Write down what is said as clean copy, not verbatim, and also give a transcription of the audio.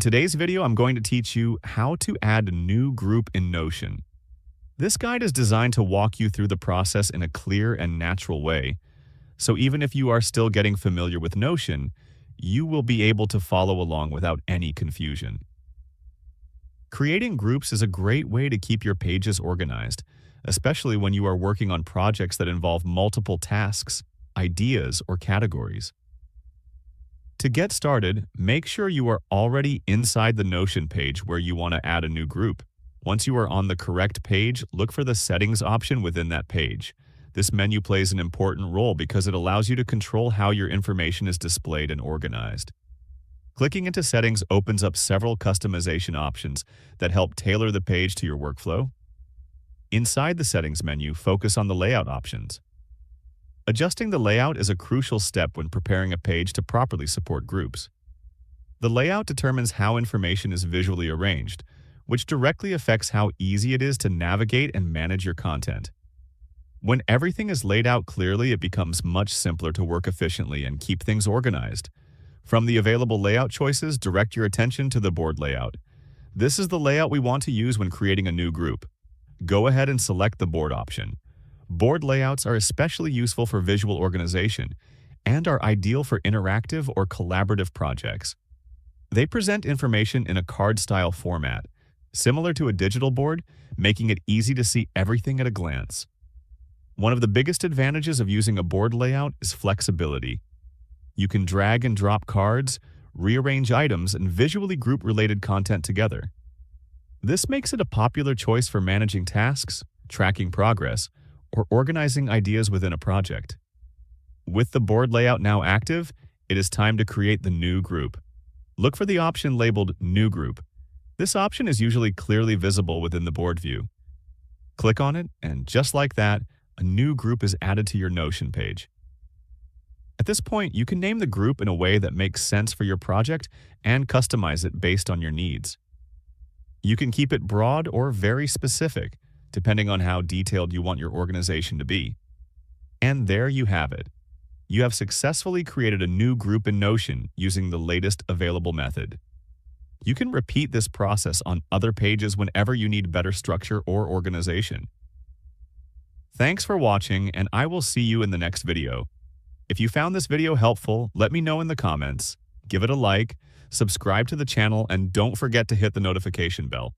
Today's video, I'm going to teach you how to add a new group in Notion. This guide is designed to walk you through the process in a clear and natural way, so even if you are still getting familiar with Notion, you will be able to follow along without any confusion. Creating groups is a great way to keep your pages organized, especially when you are working on projects that involve multiple tasks, ideas, or categories. To get started, make sure you are already inside the Notion page where you want to add a new group. Once you are on the correct page, look for the Settings option within that page. This menu plays an important role because it allows you to control how your information is displayed and organized. Clicking into Settings opens up several customization options that help tailor the page to your workflow. Inside the Settings menu, focus on the Layout options. Adjusting the layout is a crucial step when preparing a page to properly support groups. The layout determines how information is visually arranged, which directly affects how easy it is to navigate and manage your content. When everything is laid out clearly, it becomes much simpler to work efficiently and keep things organized. From the available layout choices, direct your attention to the board layout. This is the layout we want to use when creating a new group. Go ahead and select the board option. Board layouts are especially useful for visual organization and are ideal for interactive or collaborative projects. They present information in a card-style format, similar to a digital board, making it easy to see everything at a glance. One of the biggest advantages of using a board layout is flexibility. You can drag and drop cards, rearrange items, and visually group related content together. This makes it a popular choice for managing tasks, tracking progress, or organizing ideas within a project. With the board layout now active, it is time to create the new group. Look for the option labeled New Group. This option is usually clearly visible within the board view. Click on it, and just like that, a new group is added to your Notion page. At this point, you can name the group in a way that makes sense for your project and customize it based on your needs. You can keep it broad or very specific, depending on how detailed you want your organization to be. And there you have it. You have successfully created a new group in Notion using the latest available method. You can repeat this process on other pages whenever you need better structure or organization. Thanks for watching, and I will see you in the next video. If you found this video helpful, let me know in the comments, give it a like, subscribe to the channel, and don't forget to hit the notification bell.